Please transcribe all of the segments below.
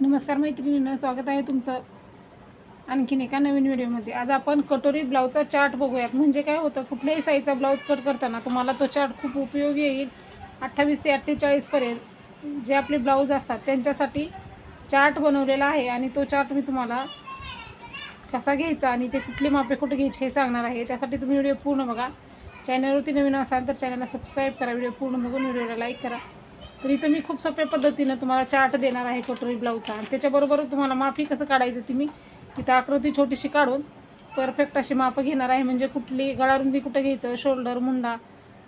नमस्कार मैत्रिणींनो, स्वागत आहे तुमचं आणखीन एका नवीन व्हिडिओमध्ये। आज आपण कटोरी ब्लाऊजचा चार्ट बघूयात। म्हणजे काय होतं, कुठल्याही साईजचा ब्लाऊज कट करताना तुम्हाला तो चार्ट खूप उपयोगी येईल। 28 ते 48 पर्यंत जे आपले ब्लाऊज असतात त्यांच्यासाठी चार्ट बनवलेला आहे आणि तो चार्ट मी तुम्हाला कसा घ्यायचा आणि ते कुठली मापे कुठे घ्यायची हे सांगणार आहे। त्यासाठी तुम्ही व्हिडिओ पूर्ण बघा। चॅनलवरती नवीन असाल तर चॅनलला सबस्क्राईब करा, व्हिडिओ पूर्ण बघून व्हिडिओला लाईक करा। तर इथं मी खूप सोप्या पद्धतीने तुम्हाला चार्ट देणार आहे कटोरी ब्लाऊजचा, आणि त्याच्याबरोबर तुम्हाला मापी कसं काढायचं ती मी इथं आकृती छोटीशी काढून परफेक्ट अशी माप घेणार आहे। म्हणजे कुठली गळारुंदी कुठं घ्यायचं, शोल्डर मुंडा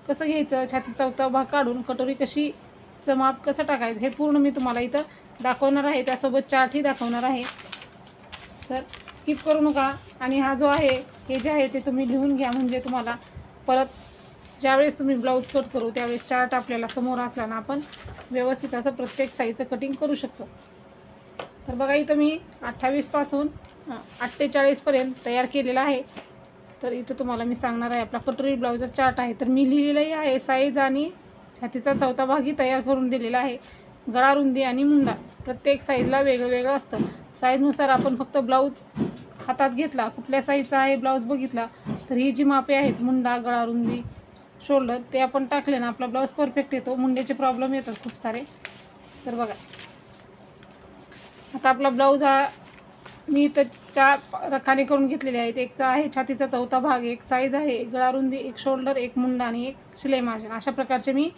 कसं घ्यायचं, छातीचा चौथा भाग काढून कटोरी कशीचं माप कसं टाकायचं हे पूर्ण मी तुम्हाला इथं दाखवणार आहे। त्यासोबत चार्टही दाखवणार आहे, तर स्किप करू नका। आणि हा जो आहे हे जे आहे ते तुम्ही लिहून घ्या, म्हणजे तुम्हाला परत ज्यावेळेस तुम्ही ब्लाऊज कट करू त्यावेळेस चार्ट आपल्याला समोर असला ना आपण व्यवस्थित असं प्रत्येक साईजचं कटिंग करू शकतो। तर बघा इथं मी 28 पासून 48 पर्यंत तयार केलेला आहे। तर इथं तुम्हाला मी सांगणार आहे आपला कटोरी ब्लाऊजचा चार्ट आहे। तर मी लिहिलेलंही आहे साईज आणि छातीचा चौथा भागही तयार करून दिलेला आहे। गळा रुंदी आणि मुंडा प्रत्येक साईजला वेगळं वेगळं असतं। साईजनुसार आपण फक्त ब्लाऊज हातात घेतला, कुठल्या साईजचा आहे ब्लाऊज बघितला, तर ही जी मापे आहेत मुंडा, गळा रुंदी, शोल्डर ते आपण टाकले ना आपला ब्लाऊज परफेक्ट येतो। मुंड्याचे प्रॉब्लेम येतात खूप सारे। तर बघा आता आपला ब्लाऊज हा मी इथं 4 रखाने करून घेतलेले आहेत। एक आहे छातीचा चौथा भाग, एक साईज आहे गळा रुंदी, एक शोल्डर, एक मुंडा आणि एक शिलाई मार्जिन। अशा प्रकारचे मी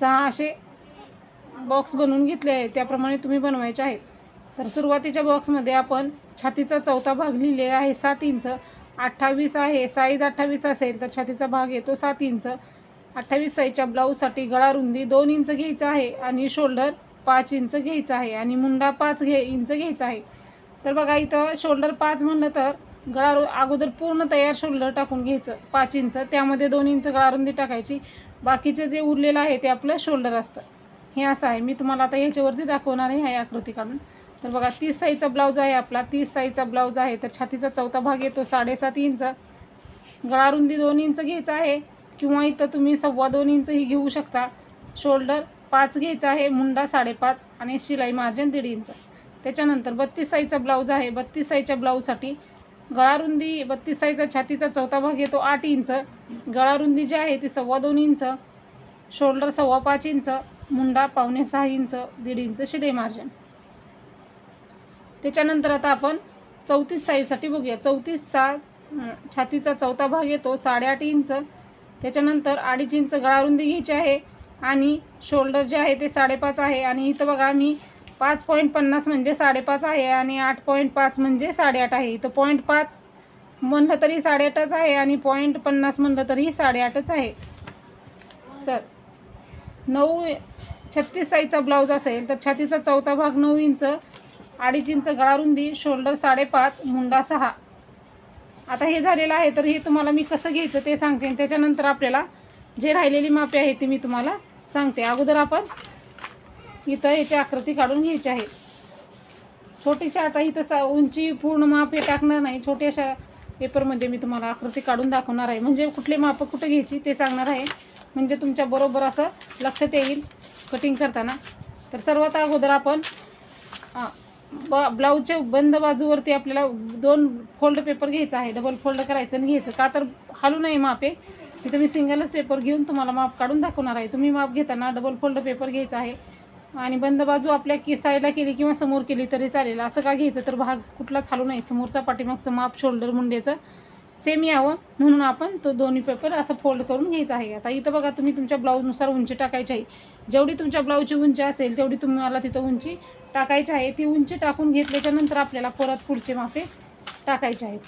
6 असे बॉक्स बनवून घेतले आहेत, त्याप्रमाणे तुम्ही बनवायचे आहेत। तर सुरुवातीच्या बॉक्समध्ये आपण छातीचा चौथा भाग लिहिलेला आहे 7 इंच। 28 आहे, साईज 28 असेल तर छातीचा भाग येतो 7 इंच। 28 साईजच्या ब्लाऊजसाठी गळा रुंदी 2 इंच घ्यायचा आहे आणि शोल्डर 5 इंच घ्यायचा आहे आणि मुंडा 5 इंच घ्यायचा आहे। तर बघा इथं शोल्डर 5 म्हणलं तर गळा अगोदर पूर्ण तयार शोल्डर टाकून घ्यायचं 5 इंच, त्यामध्ये 2 इंच गळा रुंदी टाकायची। बाकीचे जे उरलेलं आहे ते आपलं शोल्डर असतं। हे असं आहे, मी तुम्हाला आता ह्याच्यावरती दाखवणार आहे आकृती काढून। तर बघा 30 साईजचा ब्लाऊज आहे आपला। 30 साईजचा ब्लाऊज आहे तर छातीचा चौथा भाग येतो 7.5 इंच। गळा रुंदी 2 इंच घ्यायचा आहे किंवा इथं तुम्ही 2.25 इंचही घेऊ शकता। शोल्डर 5 घ्यायचा आहे, मुंडा 5.5 आणि शिलाई मार्जिन 1.5 इंच। त्याच्यानंतर 32 साईजचा ब्लाऊज आहे। 32 साईजच्या ब्लाऊजसाठी गळा रुंदी 32 साईजचा छातीचा चौथा भाग येतो 8 इंच। गळा रुंदी जी आहे ती 2.25 inch, shoulder 5.25 inch, Munda 5.25 inch, 1.5 inch शिलाई मार्जिन। त्याच्यानंतर आता आपण 34 साईजसाठी बघूया। 34चा छातीचा चौथा भाग येतो 8.5 इंच। त्याच्यानंतर 2.5 इंच गळा रुंदी घ्यायची आहे आणि शोल्डर जे आहे ते 5.5 आहे। आणि इथं बघा मी 5.50 म्हणजे 5.5 आहे आणि 8.5 म्हणजे 8.5 आहे। इथं 0.5 म्हणलं तरी 8.5च आहे आणि 0.50 म्हणलं तरी 8.5च आहे। तर 36 साईजचा ब्लाऊज असेल तर छातीचा चौथा भाग 9 इंच, 2.5 इंच गळा रुंदी, शोल्डर 5.5, मुंडा 6। आता हे झालेलं आहे, तर हे तुम्हाला मी कसं घ्यायचं ते सांगते। त्याच्यानंतर आपल्याला जे राहिलेली मापे आहे ती मी तुम्हाला सांगते। अगोदर आपण इथं याची आकृती काढून घ्यायची आहे छोटीशी। आता इथं उंची पूर्ण माप हे टाकणार नाही, छोट्याशा पेपरमध्ये मी तुम्हाला आकृती काढून दाखवणार आहे। म्हणजे कुठले माप कुठं घ्यायची ते सांगणार आहे, म्हणजे तुमच्या बरोबर असं लक्षात येईल कटिंग करताना। तर सर्वात अगोदर आपण ब्लाऊजच्या बंद बाजूवरती आपल्याला 2 फोल्ड पेपर घ्यायचा आहे। डबल फोल्ड करायचं आणि घ्यायचं, का तर हलू नये मापे। तिथं मी सिंगलच पेपर घेऊन तुम्हाला माप काढून दाखवणार आहे। तुम्ही माप घेताना डबल फोल्ड पेपर घ्यायचा आहे आणि बंद बाजू आपल्या साईडला केली किंवा समोर केली तरी चालेल। असं का घ्यायचं तर भाग कुठलाच हलू नये, समोरचा पाठीमागचं माप शोल्डर मुंडेचं सेम यावं म्हणून आपण तो दोन्ही पेपर असं फोल्ड करून घ्यायचा आहे। आता इथं बघा तुम्ही तुमच्या ब्लाऊजनुसार उंची टाकायची आहे। जेवढी तुमच्या ब्लाऊजची उंची असेल तेवढी तुम्हाला तिथं उंची टाकायची आहे। ती उंची टाकून घेतल्याच्यानंतर आपल्याला परत पुढचे मापे टाकायचे आहेत।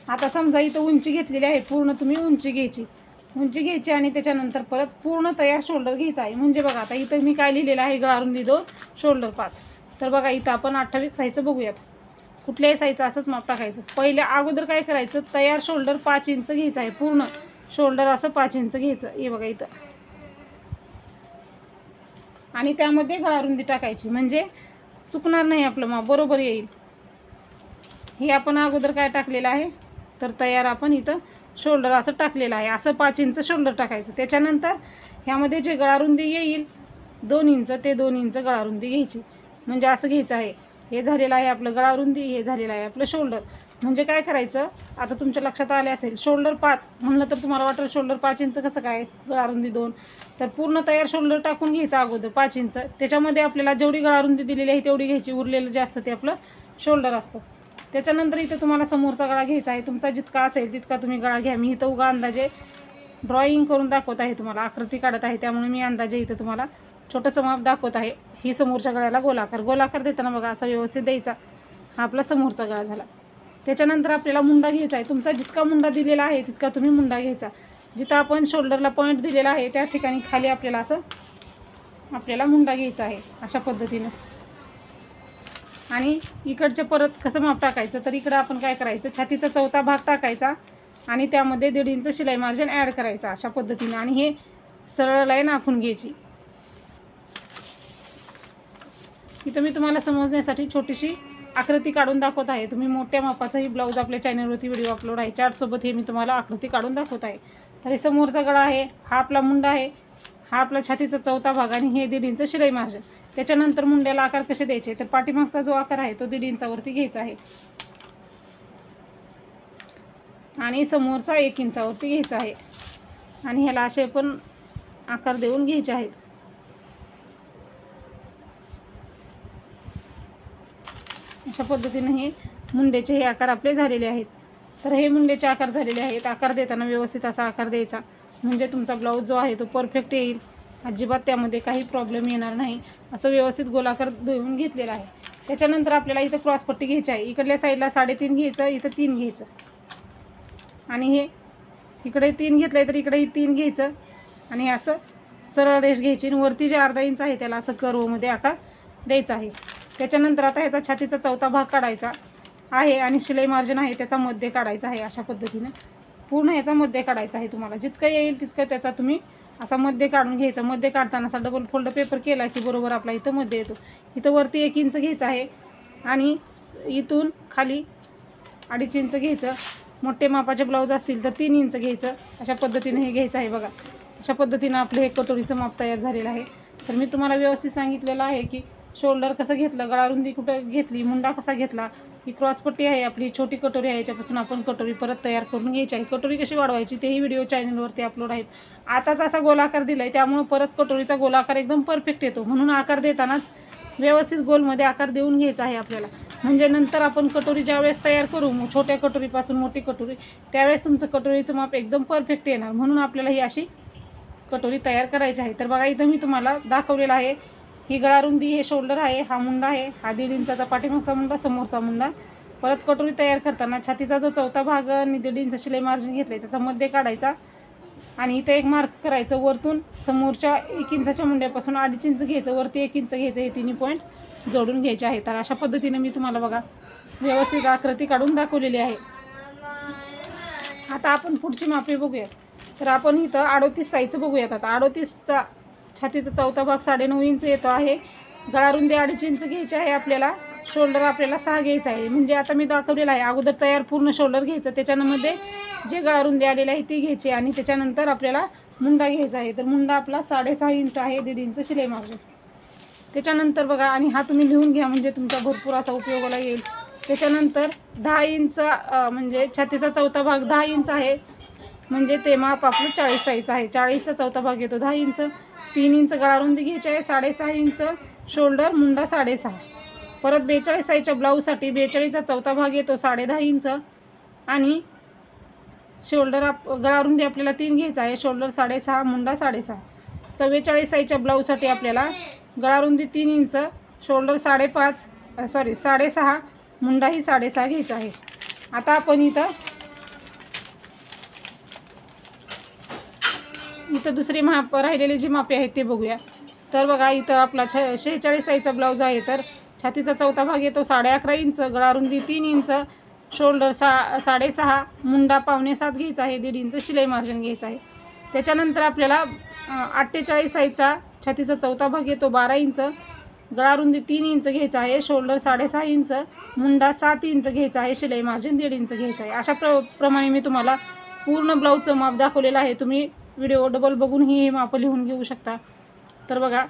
आता समजा इथं उंची घेतलेली आहे, पूर्ण तुम्ही उंची घ्यायची आणि त्याच्यानंतर परत पूर्ण तयार शोल्डर घ्यायचा आहे। म्हणजे बघा आता इथं मी काय लिहिलेलं आहे, गळा रुंदी 2, शोल्डर 5। तर बघा इथं आपण 28 साईजचं बघूयात। कुठल्याही साईजचं असंच माप टाकायचं। पहिल्या अगोदर काय करायचं, तयार शोल्डर 5 इंच घ्यायचं आहे, पूर्ण शोल्डर असं 5 इंच घ्यायचं। हे बघा इथं, आणि त्यामध्ये गळा रुंदी टाकायची, म्हणजे चुकणार नाही आपलं माप बरोबर येईल। हे आपण अगोदर काय टाकलेलं आहे तर तयार आपण इथं शोल्डर असं टाकलेलं आहे, असं 5 इंच शोल्डर टाकायचं। त्याच्यानंतर ह्यामध्ये जे गळा रुंदी येईल 2 इंच ते 2 इंच गळारुंदी घ्यायची. म्हणजे असं घ्यायचं आहे. हे झालेलं आहे आपलं गळारुंदी, हे झालेलं आहे आपलं शोल्डर. म्हणजे काय करायचं, आता तुमच्या लक्षात आले असेल, शोल्डर 5 म्हणलं तर तुम्हाला वाटेल शोल्डर 5 इंच कसं काय, गळारुंदी 2. तर पूर्ण तयार शोल्डर टाकून घ्यायचं अगोदर 5 इंच. त्याच्यामध्ये आपल्याला जेवढी गळारुंदी दिलेली आहे तेवढी घ्यायची, उरलेलं जे असतं ते आपलं शोल्डर असतं. त्याच्यानंतर इथं तुम्हाला समोरचा गळा घ्यायचा आहे. तुमचा जितका असेल तितका तुम्ही गळा घ्या. मी इथं उगा अंदाजे ड्रॉईंग करून दाखवत आहे, तुम्हाला आकृती काढत आहे, त्यामुळे मी अंदाजे इथं तुम्हाला छोटंसं माप दाखवत आहे. ही समोरच्या गळ्याला गोलाकार देताना बघा असा व्यवस्थित द्यायचा. हा आपला समोरचा गळा झाला. त्याच्यानंतर आपल्याला मुंडा घ्यायचा आहे. तुमचा जितका मुंडा दिलेला आहे तितका तुम्ही मुंडा घ्यायचा. जिथं आपण शोल्डरला पॉईंट दिलेला आहे त्या ठिकाणी खाली आपल्याला मुंडा घ्यायचा आहे अशा पद्धतीनं. आणि इकडचे परत कसं माप टाकायचं, तर इकडं आपण काय करायचं, छातीचा चौथा भाग टाकायचा आणि त्यामध्ये 1.5 इंच शिलाई मार्जिन ॲड करायचा अशा पद्धतीनं. आणि हे सरळ लाईन आखून घ्यायची. इथं मी तुम्हाला समजण्यासाठी छोटीशी आकृती काढून दाखवत आहे. तुम्ही मोठ्या मापाचाही ब्लाऊज आपल्या चॅनलवरती व्हिडिओ अपलोड आहे, चार्टसोबत हे मी तुम्हाला आकृती काढून दाखवत आहे. तर हे समोरचा गळा आहे, हा आपला मुंडा आहे, हा आपला छातीचा चौथा भाग आणि हे 1.5 इंच शिलाई मार्जिन. त्याच्यानंतर मुंड्याला आकार कसे द्यायचे, तर पाठीमागचा जो आकार आहे तो 1.5 इंचावरती घ्यायचा आहे आणि समोरचा 1 इंचावरती घ्यायचा आहे. आणि ह्याला असे पण आकार देऊन घ्यायचे आहेत. अशा पद्धतीने हे मुंड्याचे हे आकार आपले झालेले आहेत. तर हे मुंड्याचे आकार झालेले आहेत. आकार देताना व्यवस्थित असा आकार द्यायचा, म्हणजे तुमचा ब्लाऊज जो आहे तो परफेक्ट येईल, अजिबात त्यामध्ये काही प्रॉब्लेम येणार नाही. असं व्यवस्थित गोलाकार देऊन घेतलेला आहे. त्याच्यानंतर आपल्याला इथं क्रॉसपट्टी घ्यायची आहे. इकडल्या साईडला 3.5 घ्यायचं, इथं 3 घ्यायचं आणि हे इकडे 3 घेतलं आहे तर इकडेही 3 घ्यायचं आणि असं सरळ रेष घ्यायची आणि वरती जे अर्धा इंच आहे त्याला असं कर्वमध्ये आकार द्यायचा आहे. त्याच्यानंतर आता ह्याचा छातीचा चौथा भाग काढायचा आहे आणि शिलाई मार्जिन आहे त्याचा मध्य काढायचा आहे. अशा पद्धतीने पूर्ण ह्याचा मध्य काढायचा आहे. तुम्हाला जितकं येईल तितकं त्याचा तुम्ही असा मध्य काढून घ्यायचा. मध्य काढताना असा डबल फोल्ड पेपर केला की बरोबर आपला इथं मध्य येतो. इथं वरती 1 इंच घ्यायचं आहे आणि इथून खाली 2.5 इंच घ्यायचं. मोठे मापाचे ब्लाऊज असतील तर 3 इंच घ्यायचं. अशा पद्धतीने हे घ्यायचं आहे. बघा अशा पद्धतीनं आपलं हे कटोरीचं माप तयार झालेलं आहे. तर मी तुम्हाला व्यवस्थित सांगितलेलं आहे की शोल्डर कसं घेतलं, गळारुंदी कुठं घेतली, मुंडा कसा घेतला, ही क्रॉसपट्टी आहे आपली छोटी कटोरी आहे, याच्यापासून आपण कटोरी परत तयार करून घ्यायची आहे. कटोरी कशी वाढवायची तेही व्हिडिओ चॅनलवरती अपलोड आहेत. आताच असा गोलाकार दिला आहे त्यामुळे परत कटोरीचा गोलाकार एकदम परफेक्ट येतो. म्हणून आकार देतानाच व्यवस्थित गोलमध्ये आकार देऊन घ्यायचा आहे आपल्याला. म्हणजे नंतर आपण कटोरी ज्यावेळेस तयार करू छोट्या कटोरीपासून मोठी कटोरी, त्यावेळेस तुमचं कटोरीचं माप एकदम परफेक्ट येणार. म्हणून आपल्याला ही अशी कटोरी तयार करायची आहे. तर बघा इथं मी तुम्हाला दाखवलेलं आहे. ही गळारुंदी, हे शोल्डर आहे, हा मुंडा आहे, हा 1.5 इंचाचा पाठीमागचा मुंडा, समोरचा मुंडा. परत कटोरी तयार करताना छातीचा जो चौथा भाग आणि 1.5 इंच शिलाई मार्जिन घेतलं आहे त्याचा मध्य काढायचा आणि इथं एक मार्क करायचं. वरतून समोरच्या 1 इंचाच्या मुंड्यापासून 2.5 इंच घ्यायचं, वरती 1 इंच घ्यायचं, हे तिन्ही पॉईंट जोडून घ्यायचे आहे. तर अशा पद्धतीने मी तुम्हाला बघा व्यवस्थित आकृती काढून दाखवलेली आहे. आता आपण पुढची मापे बघूया. तर आपण इथं 38 साईजचं बघूयात. आता 38चा छातीचा चौथा भाग 9.5 इंच येतो आहे. गळारुंदी 2.5 इंच घ्यायची आहे आपल्याला. शोल्डर आपल्याला 6 घ्यायचं आहे. म्हणजे आता मी दाखवलेलं आहे अगोदर तयार पूर्ण शोल्डर घ्यायचं, त्याच्यामध्ये जे गळारुंदी आलेली आहे ती घ्यायची आणि त्याच्यानंतर आपल्याला मुंडा घ्यायचा आहे. तर मुंडा आपला 6.5 इंच आहे, 1.5 इंच शिलाई मार्जिन. त्याच्यानंतर बघा, आणि हा तुम्ही लिहून घ्या म्हणजे तुमचा भरपूर असा उपयोगाला येईल. त्याच्यानंतर 10 इंच म्हणजे छातीचा चौथा भाग 10 इंच आहे, म्हणजे ते माप आपलं 40 साईज आहे. 40चा चौथा भाग येतो 10 इंच. 3 इंच गळारुंदी घ्यायची आहे, 6.5 इंच शोल्डर, मुंडा 6.5. परत 42 साईजच्या ब्लाऊजसाठी 42चा चौथा भाग येतो 10.5 इंच आणि शोल्डर गळारुंदी आपल्याला 3 घ्यायचा आहे, शोल्डर 6.5, मुंडा 6.5. 44 साईजच्या ब्लाऊजसाठी आपल्याला गळारुंदी 3 इंच, शोल्डर 6.5, मुंडाही 6.5 घ्यायचा आहे. आता आपण इथं दुसरी माप राहिलेली जी मापे आहेत ते बघूया. तर बघा इथं आपला 46 साईजचा ब्लाऊज आहे. तर छातीचा चौथा भाग येतो 11.5 इंच, गळारुंदी 3 इंच, शोल्डर 6.5, मुंडा 6.25 घ्यायचा आहे, 1.5 इंच शिलाई मार्जिन घ्यायचं आहे. त्याच्यानंतर आपल्याला 48 साईजचा छातीचा चौथा भाग येतो 12 इंच, गळारुंदी 3 इंच घ्यायचा आहे, शोल्डर 6.5 इंच, मुंडा 7 इंच घ्यायचा आहे, शिलाई मार्जिन 1.5 इंच घ्यायचं आहे. अशा प्रमाणे मी तुम्हाला पूर्ण ब्लाऊजचं माप दाखवलेलं आहे. तुम्ही व्हिडिओ डबल बघून ही माप लिहून घेऊ शकता. तर बघा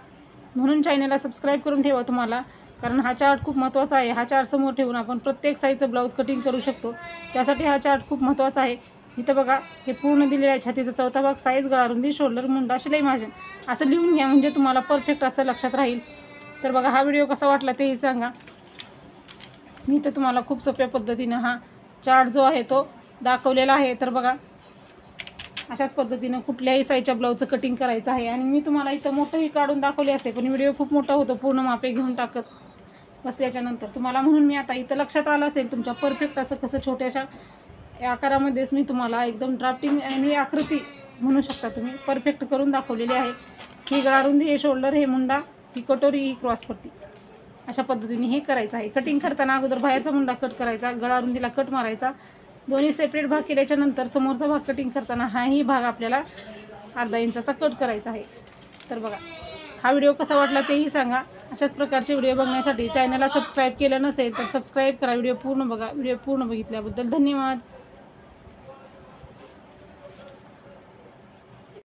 म्हणून चॅनलला सबस्क्राईब करून ठेवा तुम्हाला, कारण हा चार्ट खूप महत्त्वाचा आहे. हा चार्ट समोर ठेवून आपण प्रत्येक साईजचं ब्लाऊज कटिंग करू शकतो. त्यासाठी हा चार्ट खूप महत्त्वाचा आहे. इथं बघा हे पूर्ण दिलेलं आहे. छातीचा चौथा भाग, साईज, गळा रुंदी, शोल्डर, मुंडा, शिलाई मार्जिन असं लिहून घ्या, म्हणजे तुम्हाला परफेक्ट असं लक्षात राहील. तर बघा हा व्हिडिओ कसा वाटला तेही सांगा. मी तर तुम्हाला खूप सोप्या पद्धतीनं हा चार्ट जो आहे तो दाखवलेला आहे. तर बघा अशाच पद्धतीनं कुठल्याही साईजच्या ब्लाऊजचं कटिंग करायचं आहे. आणि मी तुम्हाला इथं मोठंही काढून दाखवले असते, पण व्हिडिओ खूप मोठा होतो पूर्ण मापे घेऊन टाकत बसल्याच्यानंतर तुम्हाला, म्हणून मी आता इथं लक्षात आलं असेल तुमच्या परफेक्ट असं कसं छोट्याशा आकारामध्येच मी तुम्हाला एकदम ड्राफ्टिंग आणि आकृती म्हणू शकता तुम्ही परफेक्ट करून दाखवलेली आहे. ही गळा रुंदी, हे शोल्डर, हे मुंडा, ही कटोरी, ही क्रॉसपट्टी अशा पद्धतीने हे करायचं आहे. कटिंग करताना अगोदर बाहेरचा मुंडा कट करायचा, गळा रुंदीला कट मारायचा, दोन्ही सेपरेट भाग केल्याच्या नंतर समोरचा भाग कटिंग करताना हाही भाग आपल्याला अर्धा इंचाचा कट करायचा आहे. तर बघा हा व्हिडिओ कसा वाटला तेही सांगा. अशाच प्रकारचे व्हिडिओ बघण्यासाठी चॅनलला सबस्क्राईब केलं नसेल तर सबस्क्राईब करा. व्हिडिओ पूर्ण बघा. व्हिडिओ पूर्ण बघितल्याबद्दल धन्यवाद.